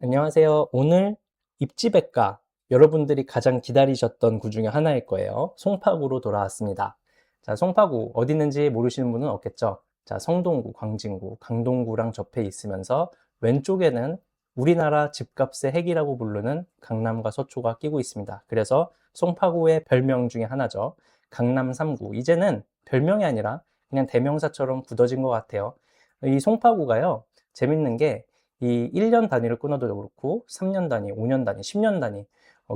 안녕하세요. 오늘 입지백과 여러분들이 가장 기다리셨던 구 중에 하나일 거예요. 송파구로 돌아왔습니다. 자, 송파구 어디 있는지 모르시는 분은 없겠죠? 자, 성동구, 광진구, 강동구랑 접해 있으면서 왼쪽에는 우리나라 집값의 핵이라고 부르는 강남과 서초가 끼고 있습니다. 그래서 송파구의 별명 중에 하나죠. 강남 3구. 이제는 별명이 아니라 그냥 대명사처럼 굳어진 것 같아요. 이 송파구가요. 재밌는 게 이 1년 단위를 끊어도 그렇고 3년 단위, 5년 단위, 10년 단위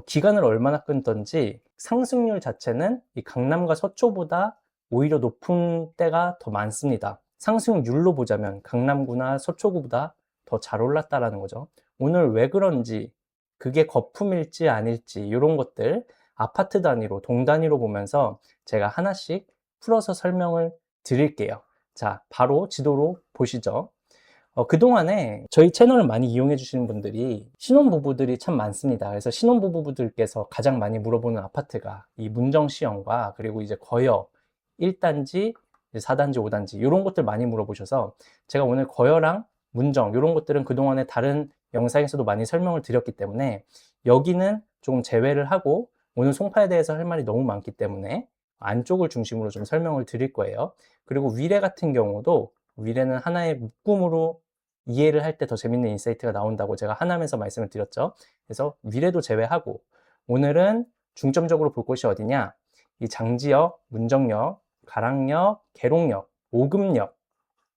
기간을 얼마나 끊던지 상승률 자체는 이 강남과 서초보다 오히려 높은 때가 더 많습니다. 상승률로 보자면 강남구나 서초구보다 더 잘 올랐다라는 거죠. 오늘 왜 그런지, 그게 거품일지 아닐지 이런 것들 아파트 단위로, 동 단위로 보면서 제가 하나씩 풀어서 설명을 드릴게요. 자, 바로 지도로 보시죠. 그동안에 저희 채널을 많이 이용해 주시는 분들이 신혼부부들이 참 많습니다. 그래서 신혼부부들께서 가장 많이 물어보는 아파트가 이 문정시형과 그리고 이제 거여 1단지, 4단지, 5단지 이런 것들 많이 물어보셔서 제가 오늘 거여랑 문정 이런 것들은 그동안에 다른 영상에서도 많이 설명을 드렸기 때문에 여기는 조금 제외를 하고 오늘 송파에 대해서 할 말이 너무 많기 때문에 안쪽을 중심으로 좀 설명을 드릴 거예요. 그리고 위례 같은 경우도 위례는 하나의 묶음으로 이해를 할 때 더 재밌는 인사이트가 나온다고 제가 하남에서 말씀을 드렸죠. 그래서 위례도 제외하고 오늘은 중점적으로 볼 곳이 어디냐? 이 장지역, 문정역, 가락역, 계룡역, 오금역,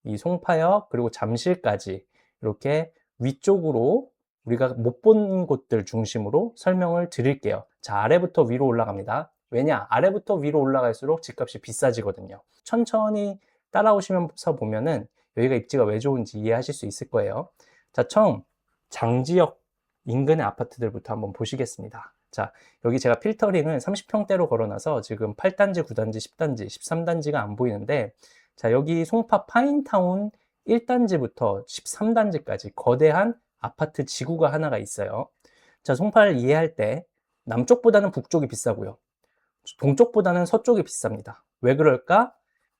이 송파역, 그리고 잠실까지 이렇게 위쪽으로 우리가 못 본 곳들 중심으로 설명을 드릴게요. 자, 아래부터 위로 올라갑니다. 왜냐? 아래부터 위로 올라갈수록 집값이 비싸지거든요. 천천히 따라오시면서 보면은 여기가 입지가 왜 좋은지 이해하실 수 있을 거예요. 자, 처음 장지역 인근의 아파트들부터 한번 보시겠습니다. 자, 여기 제가 필터링을 30평대로 걸어놔서 지금 8단지, 9단지, 10단지, 13단지가 안 보이는데, 자, 여기 송파 파인타운 1단지부터 13단지까지 거대한 아파트 지구가 하나가 있어요. 자, 송파를 이해할 때 남쪽보다는 북쪽이 비싸고요. 동쪽보다는 서쪽이 비쌉니다. 왜 그럴까?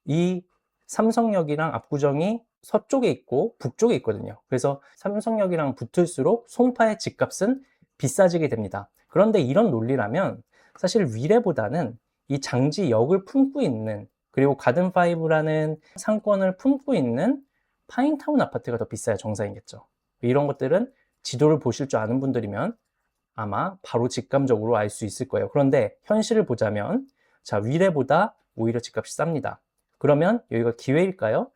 이 삼성역이랑 압구정이 서쪽에 있고 북쪽에 있거든요. 그래서 삼성역이랑 붙을수록 송파의 집값은 비싸지게 됩니다. 그런데 이런 논리라면 사실 위례보다는 이 장지역을 품고 있는, 그리고 가든파이브라는 상권을 품고 있는 파인타운 아파트가 더 비싸야 정상이겠죠. 이런 것들은 지도를 보실 줄 아는 분들이면 아마 바로 직감적으로 알 수 있을 거예요. 그런데 현실을 보자면, 자, 위례보다 오히려 집값이 쌉니다. 그러면 여기가 기회일까요?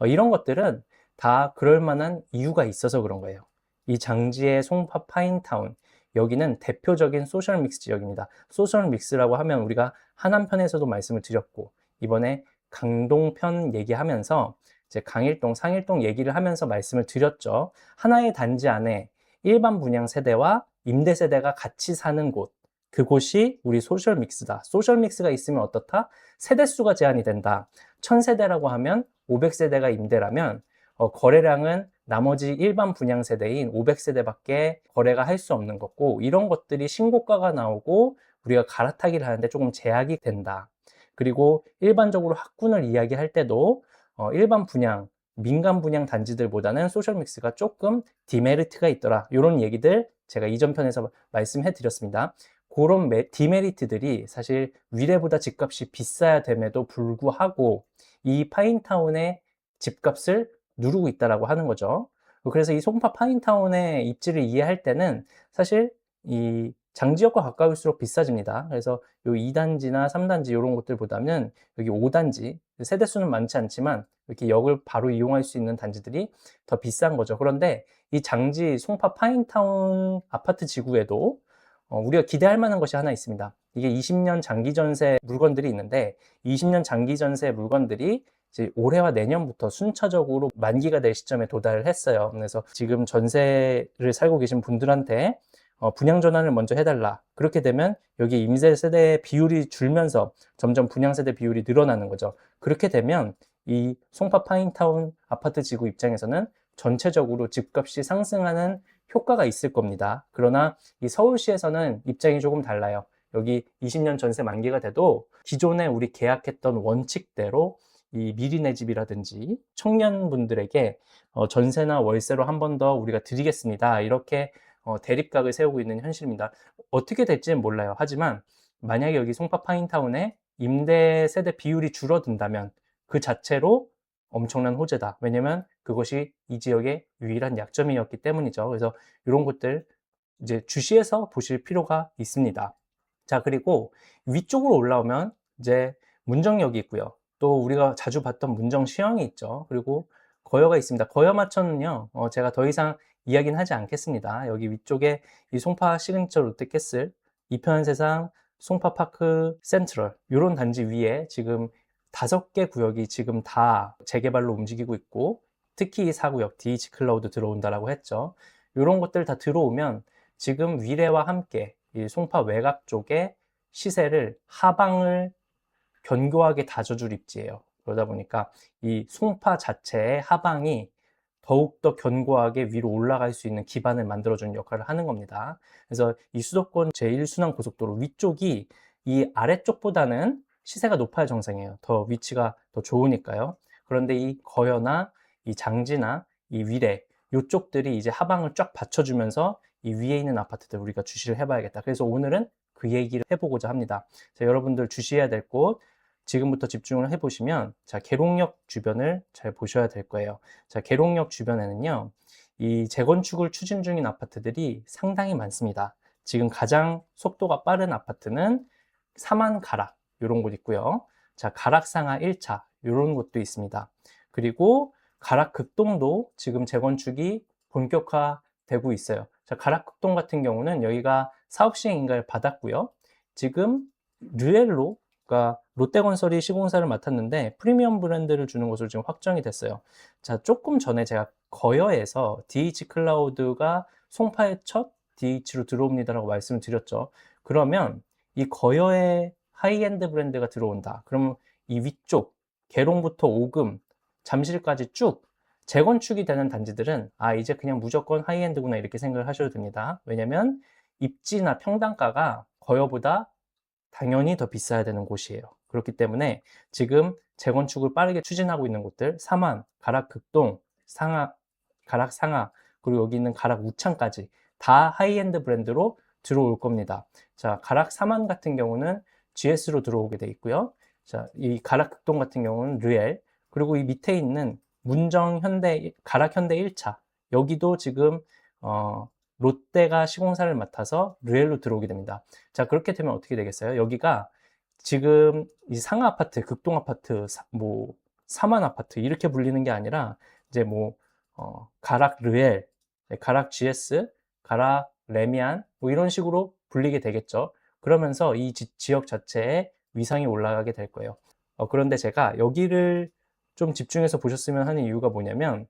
이런 것들은 다 그럴 만한 이유가 있어서 그런 거예요. 이 장지의 송파 파인타운, 여기는 대표적인 소셜 믹스 지역입니다. 소셜 믹스라고 하면 우리가 하남편에서도 말씀을 드렸고, 이번에 강동편 얘기하면서 이제 강일동, 상일동 얘기를 하면서 말씀을 드렸죠. 하나의 단지 안에 일반 분양 세대와 임대 세대가 같이 사는 곳, 그곳이 우리 소셜 믹스다. 소셜 믹스가 있으면 어떻다? 세대수가 제한이 된다. 1000세대라고 하면 500세대가 임대라면 거래량은 나머지 일반 분양 세대인 500세대밖에 거래가 할 수 없는 거고, 이런 것들이 신고가가 나오고 우리가 갈아타기를 하는데 조금 제약이 된다. 그리고 일반적으로 학군을 이야기할 때도 일반 분양, 민간 분양 단지들보다는 소셜 믹스가 조금 디메리트가 있더라. 이런 얘기들 제가 이전 편에서 말씀해 드렸습니다. 그런 디메리트들이 사실 위례보다 집값이 비싸야 됨에도 불구하고 이 파인타운의 집값을 누르고 있다라고 하는 거죠. 그래서 이 송파 파인타운의 입지를 이해할 때는 사실 이 장지역과 가까울수록 비싸집니다. 그래서 요 2단지나 3단지 이런 곳들보다는 여기 5단지, 세대수는 많지 않지만 이렇게 역을 바로 이용할 수 있는 단지들이 더 비싼 거죠. 그런데 이 장지 송파 파인타운 아파트 지구에도 우리가 기대할 만한 것이 하나 있습니다. 이게 20년 장기 전세 물건들이 있는데 20년 장기 전세 물건들이 이제 올해와 내년부터 순차적으로 만기가 될 시점에 도달을 했어요. 그래서 지금 전세를 살고 계신 분들한테 분양 전환을 먼저 해달라. 그렇게 되면 여기 임대 세대 비율이 줄면서 점점 분양 세대 비율이 늘어나는 거죠. 그렇게 되면 이 송파 파인타운 아파트 지구 입장에서는 전체적으로 집값이 상승하는 효과가 있을 겁니다. 그러나 이 서울시에서는 입장이 조금 달라요. 여기 20년 전세 만기가 돼도 기존에 우리 계약했던 원칙대로 이 미리네 집이라든지 청년분들에게 전세나 월세로 한 번 더 우리가 드리겠습니다. 이렇게 대립각을 세우고 있는 현실입니다. 어떻게 될지는 몰라요. 하지만 만약에 여기 송파 파인타운에 임대 세대 비율이 줄어든다면 그 자체로 엄청난 호재다. 왜냐면 그것이 이 지역의 유일한 약점이었기 때문이죠. 그래서 이런 것들 이제 주시해서 보실 필요가 있습니다. 자, 그리고 위쪽으로 올라오면 이제 문정역이 있고요. 또 우리가 자주 봤던 문정시형이 있죠. 그리고 거여가 있습니다. 거여마천은요, 제가 더 이상 이야기는 하지 않겠습니다. 여기 위쪽에 이 송파 시그니처 롯데캐슬, 이편세상, 송파파크 센트럴 이런 단지 위에 지금 5개 구역이 지금 다 재개발로 움직이고 있고, 특히 이 4구역 DH 클라우드 들어온다라고 했죠. 이런 것들 다 들어오면 지금 위례와 함께 이 송파 외곽 쪽에 시세를 하방을 견고하게 다져줄 입지예요. 그러다 보니까 이 송파 자체의 하방이 더욱더 견고하게 위로 올라갈 수 있는 기반을 만들어주는 역할을 하는 겁니다. 그래서 이 수도권 제1순환 고속도로 위쪽이 이 아래쪽보다는 시세가 높아야 정상이에요. 더 위치가 더 좋으니까요. 그런데 이 거여나 이 장지나 이 위례 이쪽들이 이제 하방을 쫙 받쳐주면서 이 위에 있는 아파트들 우리가 주시를 해봐야겠다. 그래서 오늘은 그 얘기를 해보고자 합니다. 자, 여러분들 주시해야 될 곳 지금부터 집중을 해보시면, 자, 계룡역 주변을 잘 보셔야 될 거예요. 자, 계룡역 주변에는요, 이 재건축을 추진 중인 아파트들이 상당히 많습니다. 지금 가장 속도가 빠른 아파트는 사만 가락 이런 곳 있고요. 자, 가락상하 1차 이런 곳도 있습니다. 그리고 가락극동도 지금 재건축이 본격화되고 있어요. 자, 가락극동 같은 경우는 여기가 사업 시행 인가를 받았고요. 지금 르엘로가 롯데건설이 시공사를 맡았는데 프리미엄 브랜드를 주는 것으로 지금 확정이 됐어요. 자, 조금 전에 제가 거여에서 DH 클라우드가 송파의 첫 DH로 들어옵니다라고 말씀을 드렸죠. 그러면 이 거여의 하이엔드 브랜드가 들어온다. 그럼 이 위쪽 계룡부터 오금, 잠실까지 쭉 재건축이 되는 단지들은 이제 그냥 무조건 하이엔드구나 이렇게 생각을 하셔도 됩니다. 왜냐면 입지나 평당가가 거여보다 당연히 더 비싸야 되는 곳이에요. 그렇기 때문에 지금 재건축을 빠르게 추진하고 있는 곳들, 사만, 가락극동, 상하, 가락상하, 그리고 여기 있는 가락우창까지 다 하이엔드 브랜드로 들어올 겁니다. 자, 가락사만 같은 경우는 GS로 들어오게 돼 있고요. 자, 이 가락극동 같은 경우는 르엘, 그리고 이 밑에 있는 문정현대, 가락현대 1차, 여기도 지금 롯데가 시공사를 맡아서 르엘로 들어오게 됩니다. 자, 그렇게 되면 어떻게 되겠어요? 여기가 지금 이 상하 아파트, 극동 아파트, 뭐 사만 아파트 이렇게 불리는 게 아니라 이제 뭐 가락 르엘, 가락 GS, 가락 레미안 뭐 이런 식으로 불리게 되겠죠. 그러면서 이 지역 자체의 위상이 올라가게 될 거예요. 그런데 제가 여기를 좀 집중해서 보셨으면 하는 이유가 뭐냐면,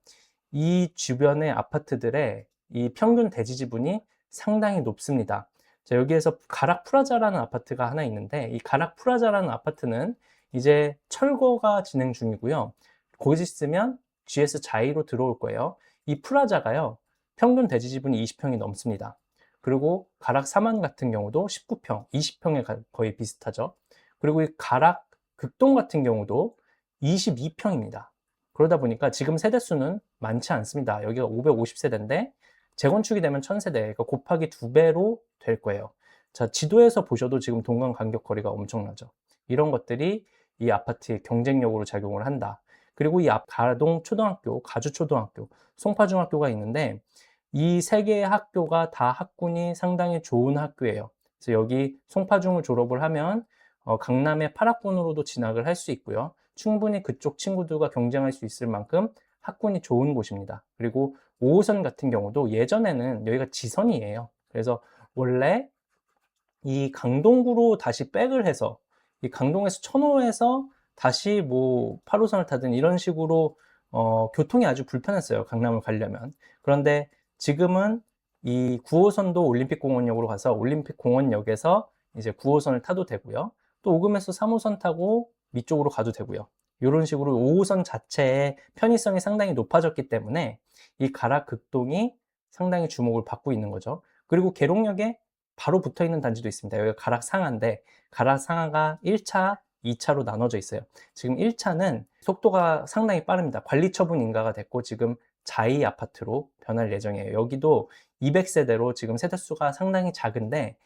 이 주변의 아파트들의 이 평균 대지 지분이 상당히 높습니다. 자, 여기에서 가락 프라자라는 아파트가 하나 있는데, 이 가락 프라자라는 아파트는 이제 철거가 진행 중이고요. 곧 있으면 GS 자이로 들어올 거예요. 이 프라자가요, 평균 대지 지분이 20평이 넘습니다. 그리고 가락 사만 같은 경우도 19평, 20평에 거의 비슷하죠. 그리고 이 가락 극동 같은 경우도 22평입니다. 그러다 보니까 지금 세대수는 많지 않습니다. 여기가 550세대인데 재건축이 되면 1000세대, 그러니까 곱하기 2배로 될 거예요. 자, 지도에서 보셔도 지금 동간 간격 거리가 엄청나죠. 이런 것들이 이 아파트의 경쟁력으로 작용을 한다. 그리고 이 앞 가동 초등학교, 가주 초등학교, 송파중학교가 있는데 이 세 개의 학교가 다 학군이 상당히 좋은 학교예요. 그래서 여기 송파중을 졸업을 하면 강남의 8학군으로도 진학을 할 수 있고요. 충분히 그쪽 친구들과 경쟁할 수 있을 만큼 학군이 좋은 곳입니다. 그리고 5호선 같은 경우도 예전에는 여기가 지선이에요. 그래서 원래 이 강동구로 다시 백을 해서 이 강동에서 천호에서 다시 뭐 8호선을 타든 이런 식으로 교통이 아주 불편했어요. 강남을 가려면. 그런데 지금은 이 9호선도 올림픽공원역으로 가서 올림픽공원역에서 이제 9호선을 타도 되고요. 또 오금에서 3호선 타고 위쪽으로 가도 되고요. 이런 식으로 5호선 자체의 편의성이 상당히 높아졌기 때문에 이 가락극동이 상당히 주목을 받고 있는 거죠. 그리고 계룡역에 바로 붙어 있는 단지도 있습니다. 여기가 가락상하인데 가락상하가 1차 2차로 나눠져 있어요. 지금 1차는 속도가 상당히 빠릅니다. 관리처분 인가가 됐고 지금 자이 아파트로 변할 예정이에요. 여기도 200세대로 지금 세대수가 상당히 작은데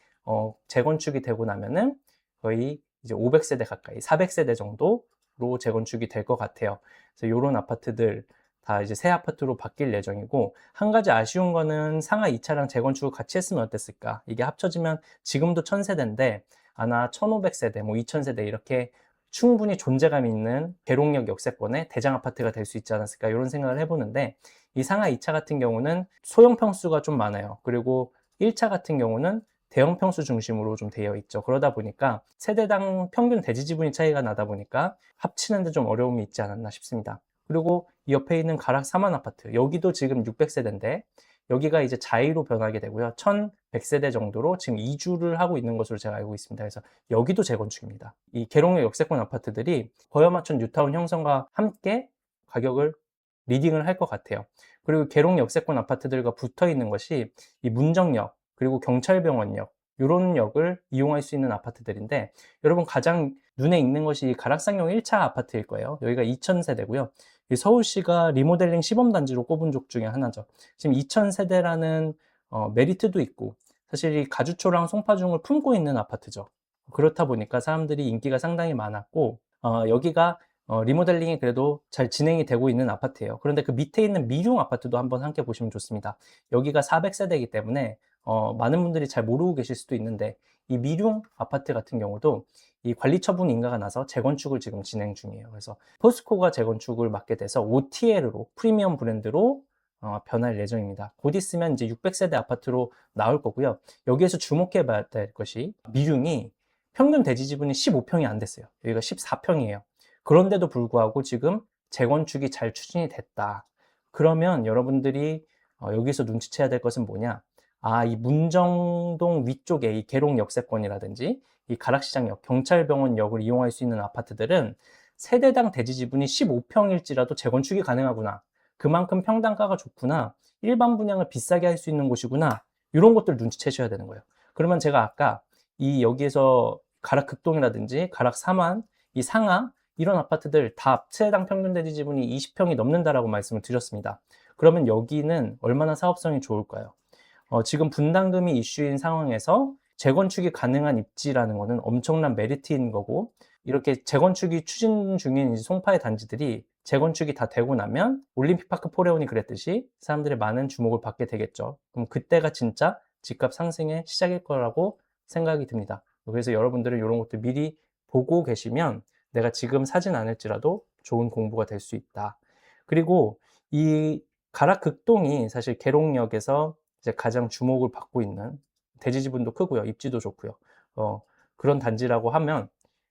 재건축이 되고 나면은 거의 이제 500세대 가까이 400세대 정도로 재건축이 될 것 같아요. 그래서 이런 아파트들 다 이제 새 아파트로 바뀔 예정이고, 한 가지 아쉬운 거는 상하 2차랑 재건축을 같이 했으면 어땠을까? 이게 합쳐지면 지금도 1000세대인데 아마 1500세대, 뭐 2000세대 이렇게 충분히 존재감 있는 계룡역 역세권의 대장 아파트가 될 수 있지 않았을까 이런 생각을 해보는데, 이 상하 2차 같은 경우는 소형 평수가 좀 많아요. 그리고 1차 같은 경우는 대형 평수 중심으로 좀 되어 있죠. 그러다 보니까 세대당 평균 대지 지분이 차이가 나다 보니까 합치는데 좀 어려움이 있지 않았나 싶습니다. 그리고 이 옆에 있는 가락 3만 아파트, 여기도 지금 600세대인데 여기가 이제 자이로 변하게 되고요. 1100세대 정도로 지금 이주를 하고 있는 것으로 제가 알고 있습니다. 그래서 여기도 재건축입니다. 이 계룡역 역세권 아파트들이 거여마천 뉴타운 형성과 함께 가격을 리딩을 할 것 같아요. 그리고 계룡 역세권 아파트들과 붙어 있는 것이 이 문정역 그리고 경찰병원역 이런 역을 이용할 수 있는 아파트들인데, 여러분 가장 눈에 익는 것이 가락상용 1차 아파트일 거예요. 여기가 2000세대고요. 서울시가 리모델링 시범단지로 꼽은 쪽 중에 하나죠. 지금 2000세대라는 메리트도 있고 사실 이 가주초랑 송파중을 품고 있는 아파트죠. 그렇다 보니까 사람들이 인기가 상당히 많았고 여기가 리모델링이 그래도 잘 진행이 되고 있는 아파트예요. 그런데 그 밑에 있는 미룡 아파트도 한번 함께 보시면 좋습니다. 여기가 400세대이기 때문에 많은 분들이 잘 모르고 계실 수도 있는데, 이 미룡 아파트 같은 경우도 이 관리처분 인가가 나서 재건축을 지금 진행 중이에요. 그래서 포스코가 재건축을 맡게 돼서 OTL로 프리미엄 브랜드로 변할 예정입니다. 곧 있으면 이제 600세대 아파트로 나올 거고요. 여기에서 주목해 봐야 될 것이 미룡이 평균 대지 지분이 15평이 안 됐어요. 여기가 14평이에요. 그런데도 불구하고 지금 재건축이 잘 추진이 됐다. 그러면 여러분들이 여기서 눈치채야 될 것은 뭐냐? 이 문정동 위쪽에 이 계룡 역세권이라든지 이 가락시장역, 경찰병원역을 이용할 수 있는 아파트들은 세대당 대지 지분이 15평일지라도 재건축이 가능하구나. 그만큼 평당가가 좋구나. 일반 분양을 비싸게 할 수 있는 곳이구나. 이런 것들 눈치채셔야 되는 거예요. 그러면 제가 아까 여기에서 가락 극동이라든지 가락 삼환, 이 상하 이런 아파트들 다 세대당 평균 대지 지분이 20평이 넘는다라고 말씀을 드렸습니다. 그러면 여기는 얼마나 사업성이 좋을까요? 지금 분담금이 이슈인 상황에서 재건축이 가능한 입지라는 것은 엄청난 메리트인 거고, 이렇게 재건축이 추진 중인 송파의 단지들이 재건축이 다 되고 나면 올림픽파크 포레온이 그랬듯이 사람들의 많은 주목을 받게 되겠죠. 그럼 그때가 진짜 집값 상승의 시작일 거라고 생각이 듭니다. 그래서 여러분들은 이런 것들 미리 보고 계시면 내가 지금 사진 않을지라도 좋은 공부가 될 수 있다. 그리고 이 가락극동이 사실 계룡역에서 이제 가장 주목을 받고 있는, 대지 지분도 크고요, 입지도 좋고요. 그런 단지라고 하면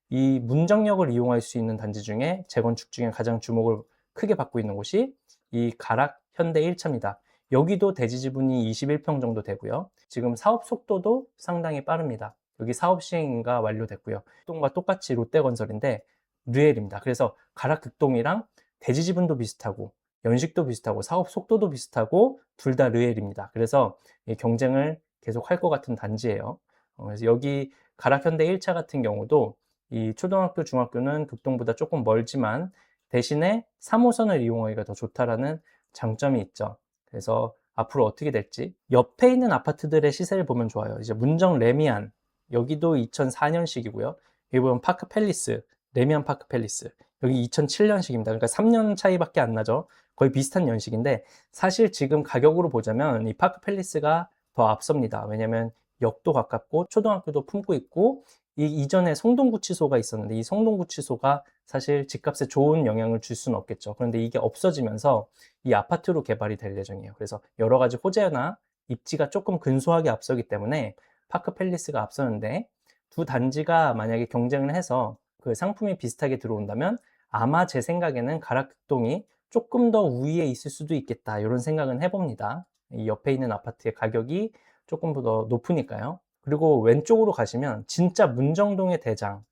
이 문정역을 이용할 수 있는 단지 중에 재건축 중에 가장 주목을 크게 받고 있는 곳이 이 가락 현대 1차입니다. 여기도 대지 지분이 21평 정도 되고요. 지금 사업 속도도 상당히 빠릅니다. 여기 사업 시행인가 완료됐고요. 극동과 똑같이 롯데건설인데 르엘입니다. 그래서 가락극동이랑 대지 지분도 비슷하고 연식도 비슷하고 사업 속도도 비슷하고 둘 다 르엘입니다. 그래서 경쟁을 계속 할 것 같은 단지예요. 그래서 여기 가락현대 1차 같은 경우도 이 초등학교, 중학교는 극동보다 조금 멀지만 대신에 3호선을 이용하기가 더 좋다라는 장점이 있죠. 그래서 앞으로 어떻게 될지 옆에 있는 아파트들의 시세를 보면 좋아요. 이제 문정 레미안, 여기도 2004년식이고요. 여기 보면 파크 팰리스, 레미안 파크 팰리스, 여기 2007년식입니다. 그러니까 3년 차이밖에 안 나죠. 거의 비슷한 연식인데 사실 지금 가격으로 보자면 이 파크 팰리스가 더 앞섭니다. 왜냐면 역도 가깝고 초등학교도 품고 있고, 이전에 성동구치소가 있었는데 이 성동구치소가 사실 집값에 좋은 영향을 줄 수는 없겠죠. 그런데 이게 없어지면서 이 아파트로 개발이 될 예정이에요. 그래서 여러 가지 호재나 입지가 조금 근소하게 앞서기 때문에 파크 팰리스가 앞서는데, 두 단지가 만약에 경쟁을 해서 그 상품이 비슷하게 들어온다면 아마 제 생각에는 가락극동이 조금 더 우위에 있을 수도 있겠다, 이런 생각은 해봅니다. 이 옆에 있는 아파트의 가격이 조금 더 높으니까요. 그리고 왼쪽으로 가시면 진짜 문정동의 대장,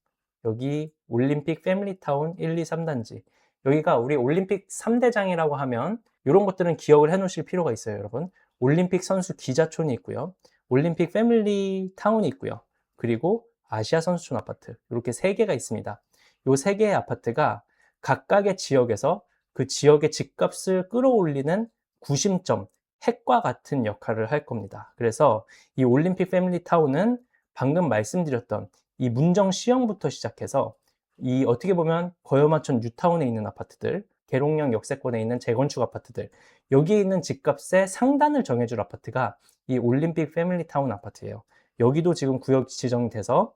여기 올림픽 패밀리타운 1, 2, 3단지, 여기가 우리 올림픽 3대장이라고 하면 이런 것들은 기억을 해 놓으실 필요가 있어요, 여러분. 올림픽 선수 기자촌이 있고요, 올림픽 패밀리타운이 있고요, 그리고 아시아 선수촌 아파트, 이렇게 세 개가 있습니다. 요 세 개의 아파트가 각각의 지역에서 그 지역의 집값을 끌어올리는 구심점, 핵과 같은 역할을 할 겁니다. 그래서 이 올림픽 패밀리 타운은 방금 말씀드렸던 이 문정 시형부터 시작해서 이 어떻게 보면 거여마천 뉴타운에 있는 아파트들, 계룡령 역세권에 있는 재건축 아파트들, 여기에 있는 집값의 상단을 정해줄 아파트가 이 올림픽 패밀리 타운 아파트예요. 여기도 지금 구역 지정이 돼서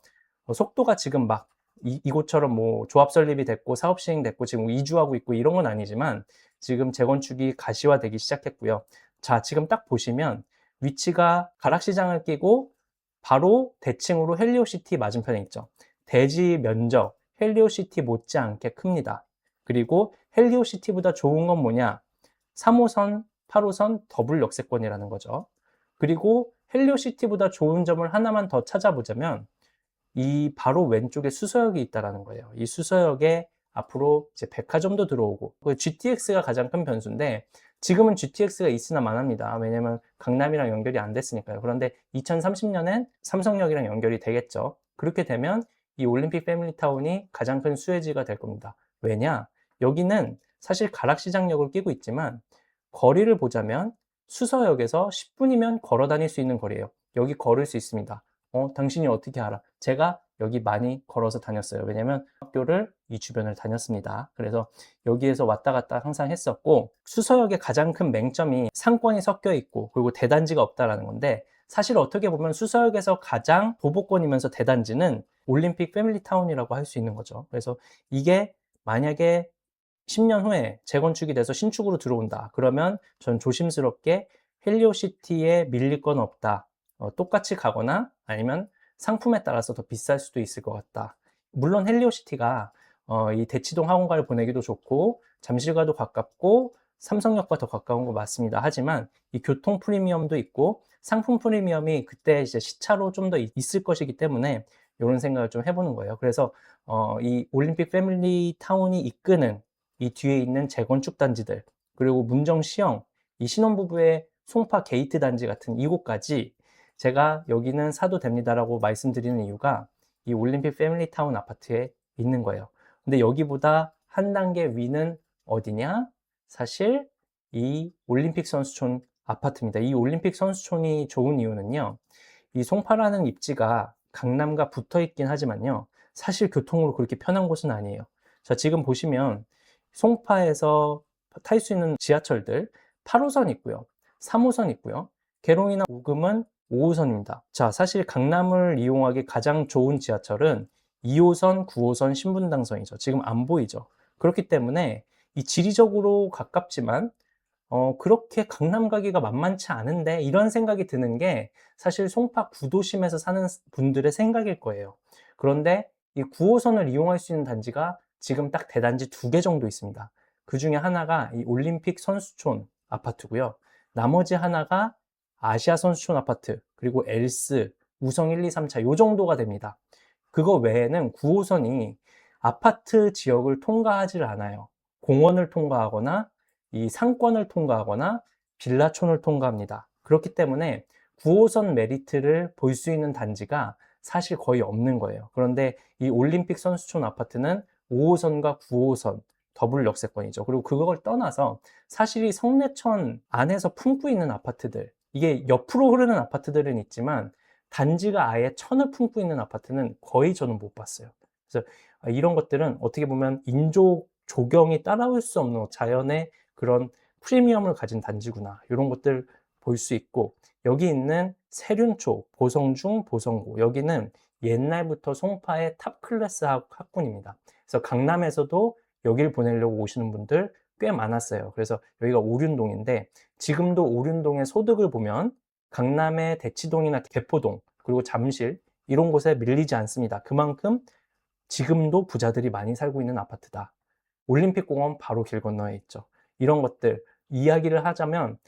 속도가 지금 막 이곳처럼 뭐 조합 설립이 됐고 사업 시행됐고 지금 이주하고 있고 이런 건 아니지만 지금 재건축이 가시화되기 시작했고요. 자, 지금 딱 보시면 위치가 가락시장을 끼고 바로 대칭으로 헬리오시티 맞은편에 있죠. 대지 면적 헬리오시티 못지않게 큽니다. 그리고 헬리오시티보다 좋은 건 뭐냐? 3호선, 8호선 더블 역세권이라는 거죠. 그리고 헬리오시티보다 좋은 점을 하나만 더 찾아보자면 이 바로 왼쪽에 수서역이 있다라는 거예요. 이 수서역에 앞으로 이제 백화점도 들어오고 GTX가 가장 큰 변수인데 지금은 GTX가 있으나 마나입니다. 왜냐면 강남이랑 연결이 안 됐으니까요. 그런데 2030년엔 삼성역이랑 연결이 되겠죠. 그렇게 되면 이 올림픽 패밀리타운이 가장 큰 수혜지가 될 겁니다. 왜냐? 여기는 사실 가락시장역을 끼고 있지만 거리를 보자면 수서역에서 10분이면 걸어 다닐 수 있는 거리예요. 여기 걸을 수 있습니다. 당신이 어떻게 알아? 제가 여기 많이 걸어서 다녔어요. 왜냐면 학교를 이 주변을 다녔습니다. 그래서 여기에서 왔다 갔다 항상 했었고 수서역의 가장 큰 맹점이 상권이 섞여 있고 그리고 대단지가 없다라는 건데 사실 어떻게 보면 수서역에서 가장 도보권이면서 대단지는 올림픽 패밀리타운이라고 할 수 있는 거죠. 그래서 이게 만약에 10년 후에 재건축이 돼서 신축으로 들어온다. 그러면 전 조심스럽게 헬리오시티에 밀릴 건 없다. 똑같이 가거나 아니면 상품에 따라서 더 비쌀 수도 있을 것 같다. 물론 헬리오시티가 이 대치동 학원가를 보내기도 좋고 잠실과도 가깝고 삼성역과 더 가까운 거 맞습니다. 하지만 이 교통 프리미엄도 있고 상품 프리미엄이 그때 이제 시차로 좀 더 있을 것이기 때문에 이런 생각을 좀 해보는 거예요. 그래서 이 올림픽 패밀리 타운이 이끄는 이 뒤에 있는 재건축 단지들 그리고 문정 시형 이 신혼부부의 송파 게이트 단지 같은 이곳까지 제가 여기는 사도 됩니다라고 말씀드리는 이유가 이 올림픽 패밀리타운 아파트에 있는 거예요. 근데 여기보다 한 단계 위는 어디냐? 사실 이 올림픽 선수촌 아파트입니다. 이 올림픽 선수촌이 좋은 이유는요. 이 송파라는 입지가 강남과 붙어 있긴 하지만요. 사실 교통으로 그렇게 편한 곳은 아니에요. 자, 지금 보시면 송파에서 탈 수 있는 지하철들 8호선 있고요. 3호선 있고요. 계룡이나 우금은 5호선입니다. 자, 사실 강남을 이용하기 가장 좋은 지하철은 2호선, 9호선, 신분당선이죠. 지금 안 보이죠. 그렇기 때문에 이 지리적으로 가깝지만 그렇게 강남 가기가 만만치 않은데 이런 생각이 드는 게 사실 송파 구도심에서 사는 분들의 생각일 거예요. 그런데 이 9호선을 이용할 수 있는 단지가 지금 딱 대단지 2개 정도 있습니다. 그 중에 하나가 이 올림픽 선수촌 아파트고요. 나머지 하나가 아시아 선수촌 아파트, 그리고 엘스, 우성 1, 2, 3차 요 정도가 됩니다. 그거 외에는 9호선이 아파트 지역을 통과하지를 않아요. 공원을 통과하거나 이 상권을 통과하거나 빌라촌을 통과합니다. 그렇기 때문에 9호선 메리트를 볼 수 있는 단지가 사실 거의 없는 거예요. 그런데 이 올림픽 선수촌 아파트는 5호선과 9호선 더블 역세권이죠. 그리고 그걸 떠나서 사실 이 성내천 안에서 품고 있는 아파트들, 이게 옆으로 흐르는 아파트들은 있지만 단지가 아예 천을 품고 있는 아파트는 거의 저는 못 봤어요. 그래서 이런 것들은 어떻게 보면 인조 조경이 따라올 수 없는 자연의 그런 프리미엄을 가진 단지구나. 이런 것들 볼 수 있고 여기 있는 세륜초, 보성중, 보성고 여기는 옛날부터 송파의 탑 클래스 학군입니다. 그래서 강남에서도 여길 보내려고 오시는 분들 꽤 많았어요. 그래서 여기가 오륜동인데 지금도 오륜동의 소득을 보면 강남의 대치동이나 개포동 그리고 잠실 이런 곳에 밀리지 않습니다. 그만큼 지금도 부자들이 많이 살고 있는 아파트다. 올림픽공원 바로 길 건너에 있죠. 이런 것들 이야기를 하자면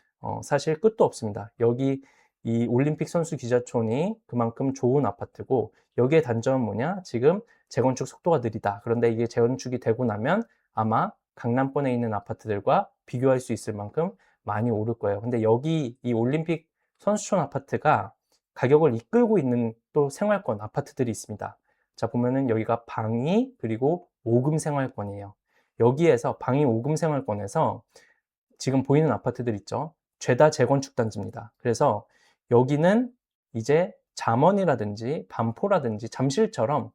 사실 끝도 없습니다. 여기 이 올림픽 선수 기자촌이 그만큼 좋은 아파트고 여기에 단점은 뭐냐? 지금 재건축 속도가 느리다. 그런데 이게 재건축이 되고 나면 아마 강남권에 있는 아파트들과 비교할 수 있을 만큼 많이 오를 거예요. 근데 여기 이 올림픽 선수촌 아파트가 가격을 이끌고 있는 또 생활권 아파트들이 있습니다. 자, 보면은 여기가 방이 그리고 오금 생활권이에요. 여기에서 방이 오금 생활권에서 지금 보이는 아파트들 있죠? 죄다 재건축 단지입니다. 그래서 여기는 이제 잠원이라든지 반포라든지 잠실처럼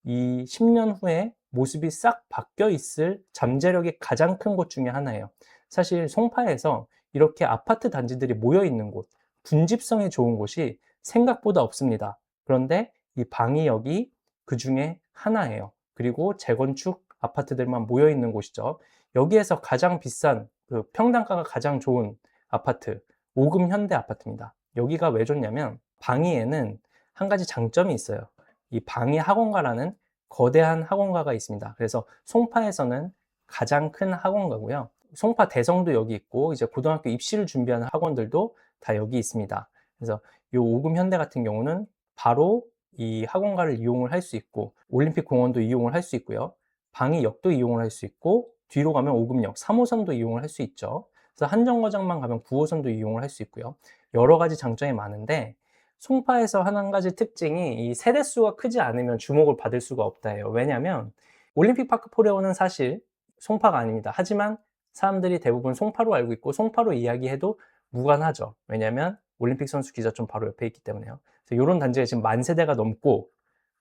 이 10년 후에 모습이 싹 바뀌어 있을 잠재력이 가장 큰 곳 중에 하나예요. 사실 송파에서 이렇게 아파트 단지들이 모여 있는 곳, 분집성이 좋은 곳이 생각보다 없습니다. 그런데 이 방이역이 그 중에 하나예요. 그리고 재건축 아파트들만 모여 있는 곳이죠. 여기에서 가장 비싼 그 평당가가 가장 좋은 아파트, 오금 현대 아파트입니다. 여기가 왜 좋냐면 방위에는 한 가지 장점이 있어요. 이 방위 학원가라는 거대한 학원가가 있습니다. 그래서 송파에서는 가장 큰 학원가고요. 송파 대성도 여기 있고 이제 고등학교 입시를 준비하는 학원들도 다 여기 있습니다. 그래서 이 오금 현대 같은 경우는 바로 이 학원가를 이용을 할 수 있고 올림픽 공원도 이용을 할 수 있고요. 방위역도 이용을 할 수 있고 뒤로 가면 오금역 3호선도 이용을 할 수 있죠. 그래서 한정거장만 가면 9호선도 이용을 할 수 있고요. 여러 가지 장점이 많은데 송파에서 한 가지 특징이 이 세대수가 크지 않으면 주목을 받을 수가 없다예요. 왜냐하면 올림픽파크 포레오는 사실 송파가 아닙니다. 하지만 사람들이 대부분 송파로 알고 있고 송파로 이야기해도 무관하죠. 왜냐하면 올림픽 선수 기자촌 바로 옆에 있기 때문에요. 그래서 이런 단지가 지금 만 세대가 넘고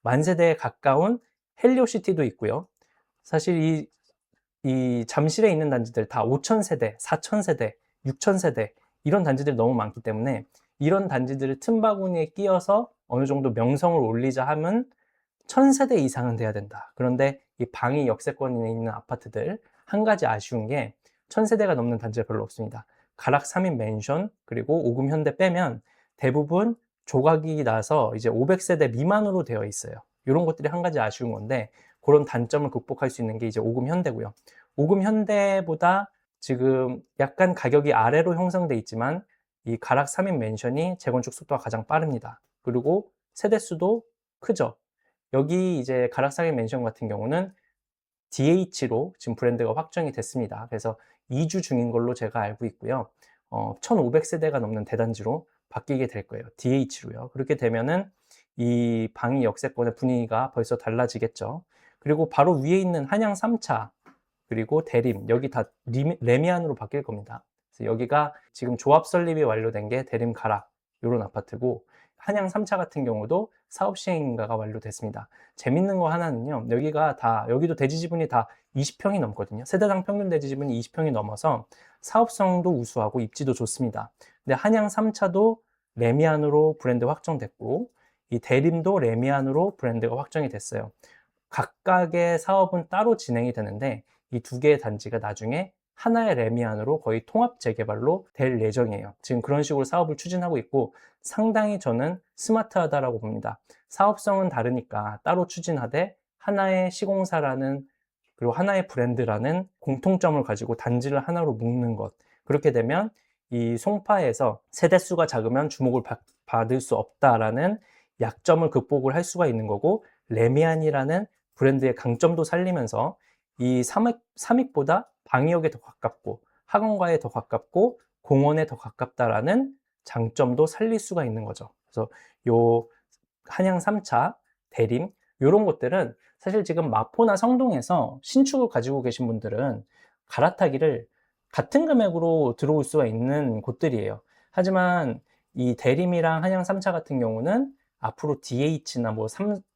만 세대에 가까운 헬리오시티도 있고요. 사실 이 잠실에 있는 단지들 다 5,000세대, 4,000세대, 6,000세대 이런 단지들이 너무 많기 때문에 이런 단지들을 틈바구니에 끼워서 어느 정도 명성을 올리자 하면 1,000세대 이상은 돼야 된다. 그런데 이 방위 역세권에 있는 아파트들 한 가지 아쉬운 게 1,000세대가 넘는 단지가 별로 없습니다. 가락 3인 맨션 그리고 오금 현대 빼면 대부분 조각이 나서 이제 500세대 미만으로 되어 있어요. 이런 것들이 한 가지 아쉬운 건데 그런 단점을 극복할 수 있는 게 이제 오금 현대고요. 오금 현대보다 지금 약간 가격이 아래로 형성돼 있지만 이 가락 3인 맨션이 재건축 속도가 가장 빠릅니다. 그리고 세대수도 크죠. 여기 이제 가락 3인 맨션 같은 경우는 DH로 지금 브랜드가 확정이 됐습니다. 그래서 2주 중인 걸로 제가 알고 있고요. 1,500세대가 넘는 대단지로 바뀌게 될 거예요. DH로요. 그렇게 되면은 이 방위 역세권의 분위기가 벌써 달라지겠죠. 그리고 바로 위에 있는 한양 3차 그리고 대림 여기 다 레미안으로 바뀔 겁니다. 그래서 여기가 지금 조합 설립이 완료된 게 대림 가락 이런 아파트고 한양 3차 같은 경우도 사업 시행인가가 완료됐습니다. 재밌는 거 하나는요. 여기도 대지 지분이 다 20평이 넘거든요. 세대당 평균 대지 지분이 20평이 넘어서 사업성도 우수하고 입지도 좋습니다. 근데 한양 3차도 레미안으로 브랜드 확정됐고 이 대림도 레미안으로 브랜드가 확정이 됐어요. 각각의 사업은 따로 진행이 되는데 이 두 개의 단지가 나중에 하나의 레미안으로 거의 통합 재개발로 될 예정이에요. 지금 그런 식으로 사업을 추진하고 있고 상당히 저는 스마트하다라고 봅니다. 사업성은 다르니까 따로 추진하되 하나의 시공사라는 그리고 하나의 브랜드라는 공통점을 가지고 단지를 하나로 묶는 것. 그렇게 되면 이 송파에서 세대수가 작으면 주목을 받을 수 없다라는 약점을 극복을 할 수가 있는 거고 레미안이라는 브랜드의 강점도 살리면서 이 삼익보다 방위역에 더 가깝고 학원가에 더 가깝고 공원에 더 가깝다라는 장점도 살릴 수가 있는 거죠. 그래서 요 한양 3차, 대림 이런 곳들은 사실 지금 마포나 성동에서 신축을 가지고 계신 분들은 갈아타기를 같은 금액으로 들어올 수가 있는 곳들이에요. 하지만 이 대림이랑 한양 3차 같은 경우는 앞으로 DH나 뭐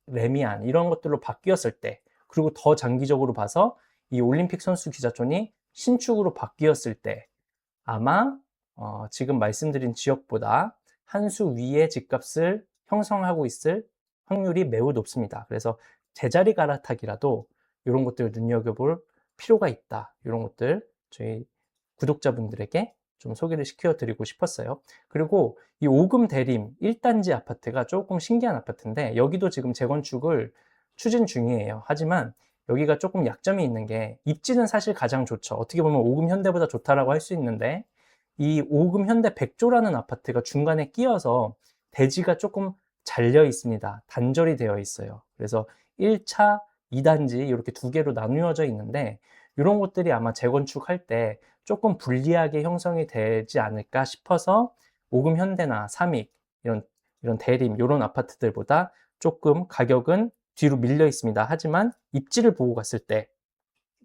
레미안 이런 것들로 바뀌었을 때 그리고 더 장기적으로 봐서 이 올림픽 선수 기자촌이 신축으로 바뀌었을 때 아마 지금 말씀드린 지역보다 한 수 위의 집값을 형성하고 있을 확률이 매우 높습니다. 그래서 제자리 갈아타기라도 이런 것들을 눈여겨볼 필요가 있다. 이런 것들 저희 구독자분들에게 좀 소개를 시켜드리고 싶었어요. 그리고 이 오금 대림 1단지 아파트가 조금 신기한 아파트인데 여기도 지금 재건축을 추진 중이에요. 하지만 여기가 조금 약점이 있는 게 입지는 사실 가장 좋죠. 어떻게 보면 오금 현대보다 좋다라고 할 수 있는데 이 오금 현대 백조라는 아파트가 중간에 끼어서 대지가 조금 잘려 있습니다. 단절이 되어 있어요. 그래서 1차, 2단지 이렇게 두 개로 나누어져 있는데 이런 것들이 아마 재건축할 때 조금 불리하게 형성이 되지 않을까 싶어서 오금 현대나 삼익 이런 대림 이런 아파트들보다 조금 가격은 뒤로 밀려 있습니다. 하지만 입지를 보고 갔을 때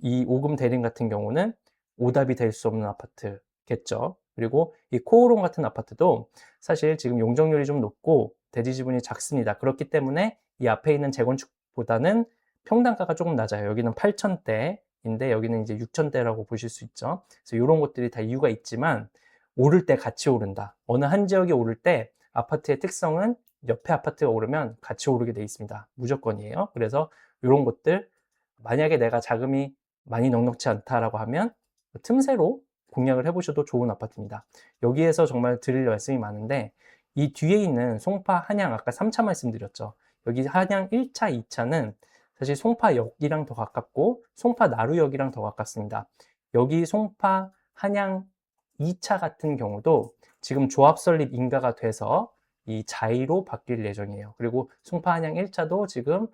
이 오금 대림 같은 경우는 오답이 될 수 없는 아파트겠죠. 그리고 이 코오롱 같은 아파트도 사실 지금 용적률이 좀 높고 대지 지분이 작습니다. 그렇기 때문에 이 앞에 있는 재건축보다는 평당가가 조금 낮아요. 여기는 8천대인데 여기는 이제 6천대라고 보실 수 있죠. 그래서 이런 것들이 다 이유가 있지만 오를 때 같이 오른다. 어느 한 지역이 오를 때 아파트의 특성은 옆에 아파트가 오르면 같이 오르게 돼 있습니다. 무조건이에요. 그래서 이런 것들 만약에 내가 자금이 많이 넉넉치 않다라고 하면 틈새로 공략을 해보셔도 좋은 아파트입니다. 여기에서 정말 드릴 말씀이 많은데 이 뒤에 있는 송파 한양 아까 3차 말씀드렸죠. 여기 한양 1차, 2차는 사실 송파역이랑 더 가깝고 송파 나루역이랑 더 가깝습니다. 여기 송파 한양 2차 같은 경우도 지금 조합 설립 인가가 돼서 이 자이로 바뀔 예정이에요. 그리고 송파 한양 1차도 지금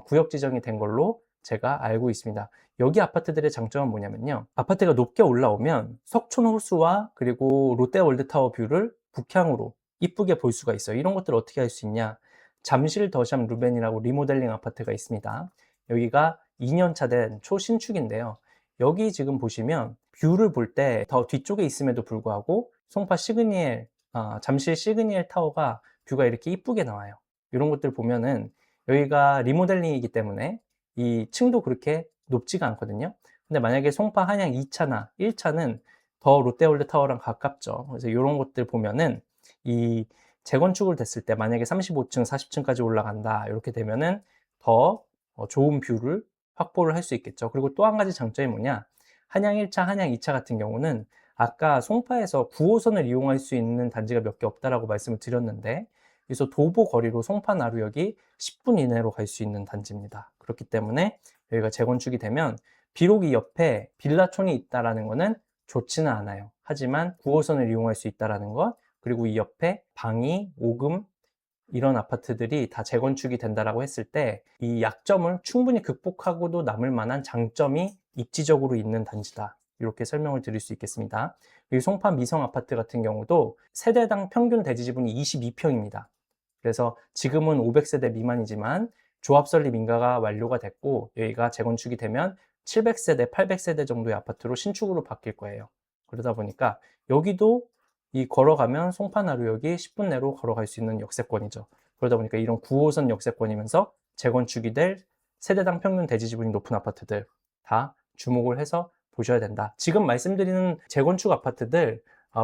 구역 지정이 된 걸로 제가 알고 있습니다. 여기 아파트들의 장점은 뭐냐면요. 아파트가 높게 올라오면 석촌 호수와 그리고 롯데월드타워 뷰를 북향으로 이쁘게 볼 수가 있어요. 이런 것들을 어떻게 할 수 있냐. 잠실 더샵 루벤이라고 리모델링 아파트가 있습니다. 여기가 2년차 된 초신축인데요. 여기 지금 보시면 뷰를 볼 때 더 뒤쪽에 있음에도 불구하고 송파 시그니엘, 잠실 시그니엘 타워가 뷰가 이렇게 이쁘게 나와요. 이런 것들 보면은 여기가 리모델링이기 때문에 이 층도 그렇게 높지가 않거든요. 근데 만약에 송파 한양 2차나 1차는 더 롯데월드 타워랑 가깝죠. 그래서 이런 것들 보면은 이 재건축을 됐을 때 만약에 35층, 40층까지 올라간다 이렇게 되면은 더 좋은 뷰를 확보를 할 수 있겠죠. 그리고 또 한 가지 장점이 뭐냐, 한양 1차, 한양 2차 같은 경우는 아까 송파에서 9호선을 이용할 수 있는 단지가 몇 개 없다라고 말씀을 드렸는데 그래서 도보 거리로 송파 나루역이 10분 이내로 갈 수 있는 단지입니다. 그렇기 때문에 여기가 재건축이 되면 비록 이 옆에 빌라촌이 있다라는 것은 좋지는 않아요. 하지만 9호선을 이용할 수 있다라는 것, 그리고 이 옆에 방이, 오금 이런 아파트들이 다 재건축이 된다라고 했을 때 이 약점을 충분히 극복하고도 남을 만한 장점이 입지적으로 있는 단지다. 이렇게 설명을 드릴 수 있겠습니다. 이 송파 미성 아파트 같은 경우도 세대당 평균 대지 지분이 22평입니다. 그래서 지금은 500세대 미만이지만 조합 설립 인가가 완료가 됐고 여기가 재건축이 되면 700세대, 800세대 정도의 아파트로 신축으로 바뀔 거예요. 그러다 보니까 여기도 이 걸어가면 송파나루역이 10분 내로 걸어갈 수 있는 역세권이죠. 그러다 보니까 이런 9호선 역세권이면서 재건축이 될 세대당 평균 대지 지분이 높은 아파트들 다 주목을 해서 보셔야 된다. 지금 말씀드리는 재건축 아파트들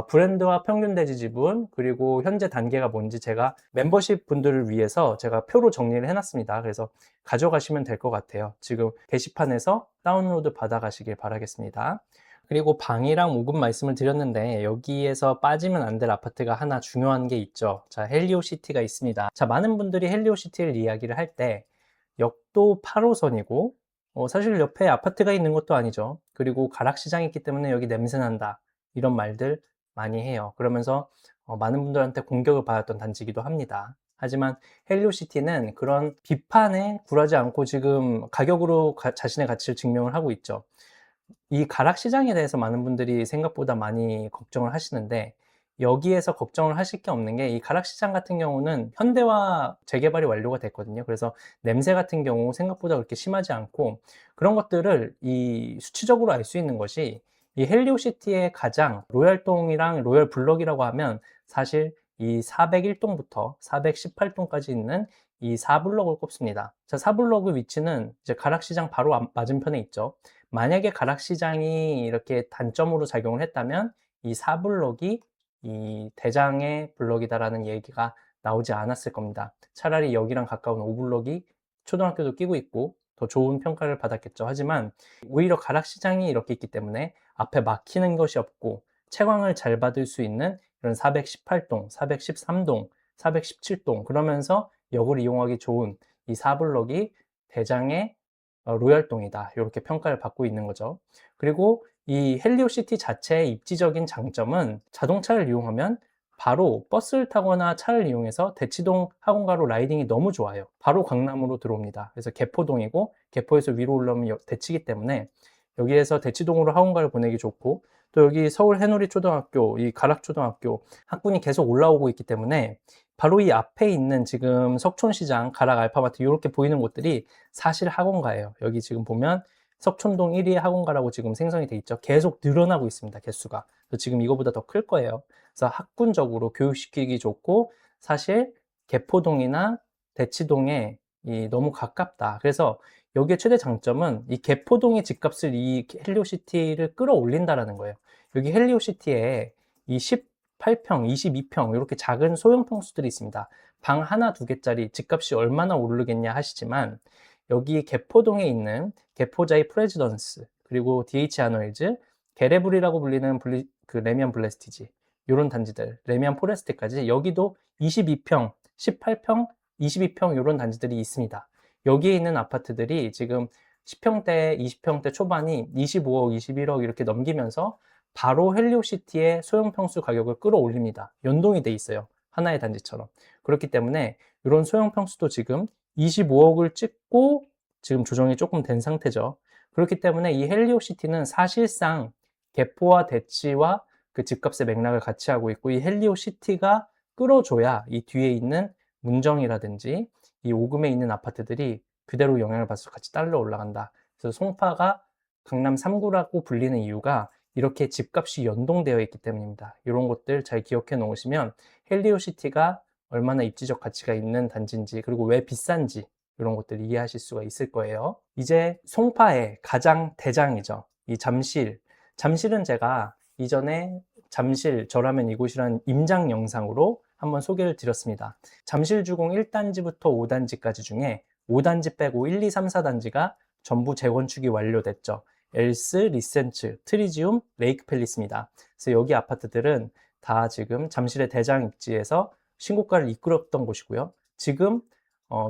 브랜드와 평균 대지 지분 그리고 현재 단계가 뭔지 제가 멤버십 분들을 위해서 제가 표로 정리를 해놨습니다. 그래서 가져가시면 될 것 같아요. 지금 게시판에서 다운로드 받아가시길 바라겠습니다. 그리고 방이랑 오금 말씀을 드렸는데 여기에서 빠지면 안 될 아파트가 하나 중요한 게 있죠. 자, 헬리오시티가 있습니다. 자, 많은 분들이 헬리오시티를 이야기를 할 때 역도 8호선이고 사실 옆에 아파트가 있는 것도 아니죠. 그리고 가락시장이 있기 때문에 여기 냄새난다. 이런 말들 많이 해요. 그러면서 많은 분들한테 공격을 받았던 단지이기도 합니다. 하지만 헬리오시티는 그런 비판에 굴하지 않고 지금 가격으로 자신의 가치를 증명을 하고 있죠. 이 가락시장에 대해서 많은 분들이 생각보다 많이 걱정을 하시는데 여기에서 걱정을 하실 게 없는 게 이 가락시장 같은 경우는 현대화 재개발이 완료가 됐거든요. 그래서 냄새 같은 경우 생각보다 그렇게 심하지 않고 그런 것들을 이 수치적으로 알 수 있는 것이 이 헬리오시티의 가장 로얄동이랑 로얄블럭이라고 하면 사실 이 401동부터 418동까지 있는 이 4블럭을 꼽습니다. 자, 4블럭의 위치는 이제 가락시장 바로 맞은편에 있죠. 만약에 가락시장이 이렇게 단점으로 작용을 했다면 이 4블럭이 이 대장의 블럭이다라는 얘기가 나오지 않았을 겁니다. 차라리 여기랑 가까운 5블럭이 초등학교도 끼고 있고 더 좋은 평가를 받았겠죠. 하지만 오히려 가락시장이 이렇게 있기 때문에 앞에 막히는 것이 없고 채광을 잘 받을 수 있는 이런 418동, 413동, 417동 그러면서 역을 이용하기 좋은 이 4블럭이 대장의 로얄동이다. 이렇게 평가를 받고 있는 거죠. 그리고 이 헬리오시티 자체의 입지적인 장점은 자동차를 이용하면 바로 버스를 타거나 차를 이용해서 대치동 학원가로 라이딩이 너무 좋아요. 바로 강남으로 들어옵니다. 그래서 개포동이고 개포에서 위로 올라오면 대치기 때문에 여기에서 대치동으로 학원가를 보내기 좋고 또 여기 서울 해누리초등학교, 이 가락초등학교 학군이 계속 올라오고 있기 때문에 바로 이 앞에 있는 지금 석촌시장, 가락 알파마트 이렇게 보이는 곳들이 사실 학원가예요. 여기 지금 보면 석촌동 1위 학원가라고 지금 생성이 돼 있죠. 계속 늘어나고 있습니다. 개수가. 그래서 지금 이거보다 더 클 거예요. 그래서 학군적으로 교육시키기 좋고 사실 개포동이나 대치동에 너무 가깝다. 그래서 여기에 최대 장점은 이 개포동의 집값을 이 헬리오시티를 끌어올린다라는 거예요. 여기 헬리오시티에 이 18평, 22평 이렇게 작은 소형 평수들이 있습니다. 방 하나, 두 개짜리 집값이 얼마나 오르겠냐 하시지만 여기 개포동에 있는 개포자이 프레지던스 그리고 DH 아노일즈, 게레블이라고 불리는 그 레미안 블레스티지 이런 단지들, 레미안 포레스트까지 여기도 22평, 18평, 22평 이런 단지들이 있습니다. 여기에 있는 아파트들이 지금 10평대, 20평대 초반이 25억, 21억 이렇게 넘기면서 바로 헬리오시티의 소형 평수 가격을 끌어올립니다. 연동이 돼 있어요. 하나의 단지처럼. 그렇기 때문에 이런 소형 평수도 지금 25억을 찍고 지금 조정이 조금 된 상태죠. 그렇기 때문에 이 헬리오시티는 사실상 개포와 대치와 그 집값의 맥락을 같이 하고 있고 이 헬리오시티가 끌어줘야 이 뒤에 있는 문정이라든지 이 오금에 있는 아파트들이 그대로 영향을 받아서 같이 딸려 올라간다. 그래서 송파가 강남 3구라고 불리는 이유가 이렇게 집값이 연동되어 있기 때문입니다. 이런 것들 잘 기억해 놓으시면 헬리오시티가 얼마나 입지적 가치가 있는 단지인지 그리고 왜 비싼지 이런 것들 이해하실 수가 있을 거예요. 이제 송파의 가장 대장이죠. 이 잠실. 잠실은 제가 이전에 잠실 저라면 이곳이라는 임장 영상으로 한번 소개를 드렸습니다. 잠실주공 1단지부터 5단지까지 중에 5단지 빼고 1, 2, 3, 4단지가 전부 재건축이 완료됐죠. 엘스, 리센츠, 트리지움, 레이크 팰리스입니다. 그래서 여기 아파트들은 다 지금 잠실의 대장 입지에서 신고가를 이끌었던 곳이고요. 지금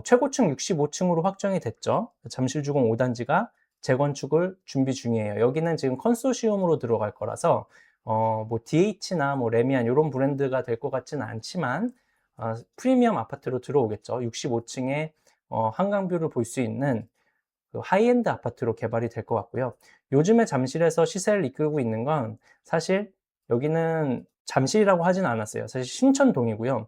최고층 65층으로 확정이 됐죠. 잠실주공 5단지가 재건축을 준비 중이에요. 여기는 지금 컨소시엄으로 들어갈 거라서 뭐 DH나 뭐 레미안 이런 브랜드가 될 것 같지는 않지만 프리미엄 아파트로 들어오겠죠. 65층에 한강뷰를 볼 수 있는 그 하이엔드 아파트로 개발이 될 것 같고요. 요즘에 잠실에서 시세를 이끌고 있는 건 사실 여기는 잠실이라고 하진 않았어요. 사실 신천동이고요.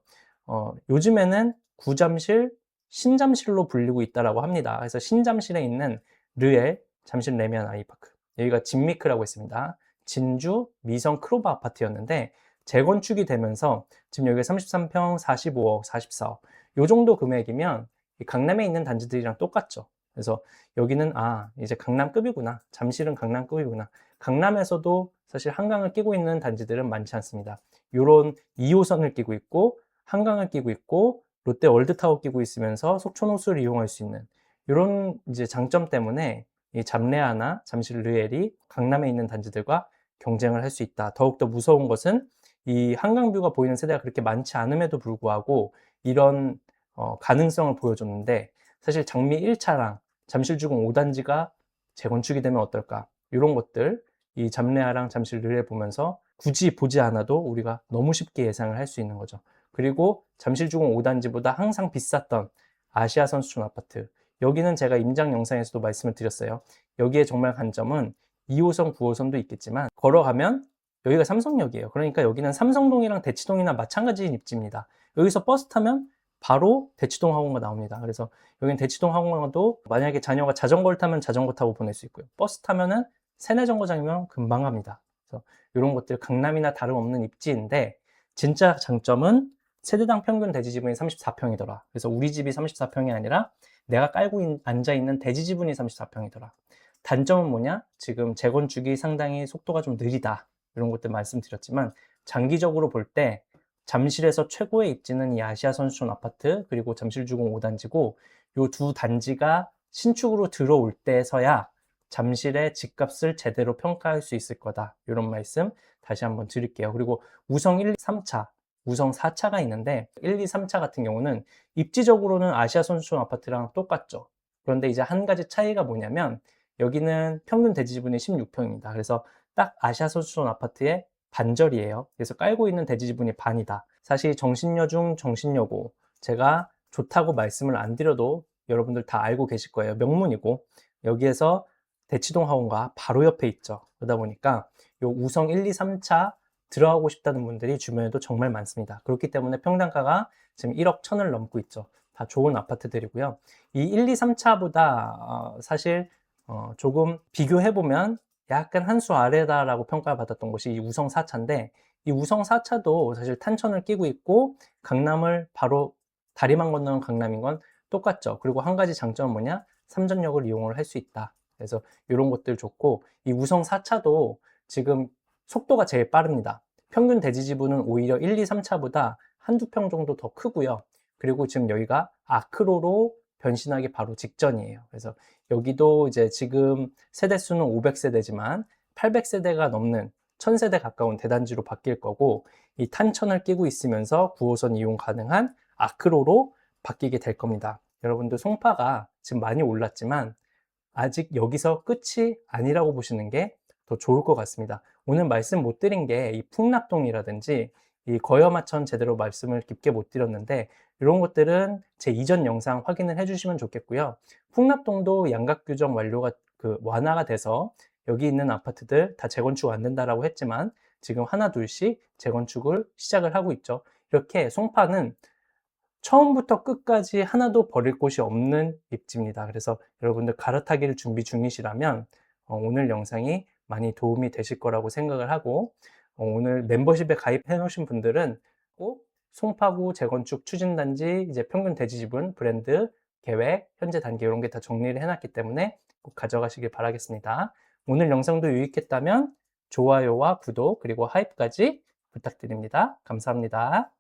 요즘에는 구잠실, 신잠실로 불리고 있다라고 합니다. 그래서 신잠실에 있는 르엘 잠실 레미안 아이파크, 여기가 진미크라고 있습니다. 진주 미성 크로바 아파트였는데 재건축이 되면서 지금 여기가 33평 45억 44억 요 정도 금액이면 강남에 있는 단지들이랑 똑같죠. 그래서 여기는 이제 강남급이구나, 잠실은 강남급이구나. 강남에서도 사실 한강을 끼고 있는 단지들은 많지 않습니다. 요런 2호선을 끼고 있고 한강을 끼고 있고 롯데 월드타워 끼고 있으면서 속초노수를 이용할 수 있는 이런 이제 장점 때문에 이 잠레아나 잠실 르엘이 강남에 있는 단지들과 경쟁을 할 수 있다. 더욱더 무서운 것은 이 한강뷰가 보이는 세대가 그렇게 많지 않음에도 불구하고 이런 가능성을 보여줬는데 사실 장미 1차랑 잠실주공 5단지가 재건축이 되면 어떨까? 이런 것들 이 잠레아랑 잠실 르엘 보면서 굳이 보지 않아도 우리가 너무 쉽게 예상을 할 수 있는 거죠. 그리고 잠실주공 5단지보다 항상 비쌌던 아시아 선수촌 아파트, 여기는 제가 임장 영상에서도 말씀을 드렸어요. 여기에 정말 간점은 2호선, 9호선도 있겠지만 걸어가면 여기가 삼성역이에요. 그러니까 여기는 삼성동이랑 대치동이나 마찬가지인 입지입니다. 여기서 버스 타면 바로 대치동 학원가 나옵니다. 그래서 여기는 대치동 학원가도 만약에 자녀가 자전거를 타면 자전거 타고 보낼 수 있고요. 버스 타면은 세내 정거장이면 금방 갑니다. 그래서 이런 것들 강남이나 다름없는 입지인데 진짜 장점은 세대당 평균 대지 지분이 34평이더라. 그래서 우리 집이 34평이 아니라 내가 깔고 앉아 있는 대지 지분이 34평이더라. 단점은 뭐냐? 지금 재건축이 상당히 속도가 좀 느리다. 이런 것들 말씀드렸지만 장기적으로 볼 때 잠실에서 최고의 입지는 이 아시아 선수촌 아파트 그리고 잠실주공 5단지고 이 두 단지가 신축으로 들어올 때서야 잠실의 집값을 제대로 평가할 수 있을 거다. 이런 말씀 다시 한번 드릴게요. 그리고 우성 1, 3차, 우성 4차가 있는데 1, 2, 3차 같은 경우는 입지적으로는 아시아 선수촌 아파트랑 똑같죠. 그런데 이제 한 가지 차이가 뭐냐면 여기는 평균 대지 지분이 16평입니다. 그래서 딱 아시아 선수촌 아파트의 반절이에요. 그래서 깔고 있는 대지 지분이 반이다. 사실 정신여중, 정신여고 제가 좋다고 말씀을 안 드려도 여러분들 다 알고 계실 거예요. 명문이고 여기에서 대치동 학원가 바로 옆에 있죠. 그러다 보니까 요 우성 1, 2, 3차 들어가고 싶다는 분들이 주변에도 정말 많습니다. 그렇기 때문에 평당가가 지금 1억 1천을 넘고 있죠. 다 좋은 아파트들이고요. 이 1, 2, 3차보다 사실 조금 비교해보면 약간 한 수 아래다라고 평가받았던 곳이 이 우성 4차인데, 이 우성 4차도 사실 탄천을 끼고 있고 강남을 바로 다리만 건너는 강남인 건 똑같죠. 그리고 한 가지 장점은 뭐냐? 삼전역을 이용을 할 수 있다. 그래서 이런 것들 좋고, 이 우성 4차도 지금 속도가 제일 빠릅니다. 평균 대지 지분은 오히려 1, 2, 3차보다 한두 평 정도 더 크고요. 그리고 지금 여기가 아크로로 변신하기 바로 직전이에요. 그래서 여기도 이제 지금 세대수는 500세대지만 800세대가 넘는 1000세대 가까운 대단지로 바뀔 거고, 이 탄천을 끼고 있으면서 9호선 이용 가능한 아크로로 바뀌게 될 겁니다. 여러분들 송파가 지금 많이 올랐지만 아직 여기서 끝이 아니라고 보시는 게 더 좋을 것 같습니다. 오늘 말씀 못 드린 게 이 풍납동이라든지 이 거여마천 제대로 말씀을 깊게 못 드렸는데, 이런 것들은 제 이전 영상 확인을 해주시면 좋겠고요. 풍납동도 양각 규정 완료가 완화가 돼서 여기 있는 아파트들 다 재건축 안 된다라고 했지만 지금 하나 둘씩 재건축을 시작을 하고 있죠. 이렇게 송파는 처음부터 끝까지 하나도 버릴 곳이 없는 입지입니다. 그래서 여러분들 갈아타기를 준비 중이시라면 오늘 영상이 많이 도움이 되실 거라고 생각을 하고, 오늘 멤버십에 가입해 놓으신 분들은 꼭 송파구 재건축 추진단지 이제 평균 대지 지분 브랜드 계획 현재 단계 이런 게 다 정리를 해놨기 때문에 꼭 가져가시길 바라겠습니다. 오늘 영상도 유익했다면 좋아요와 구독 그리고 하이프까지 부탁드립니다. 감사합니다.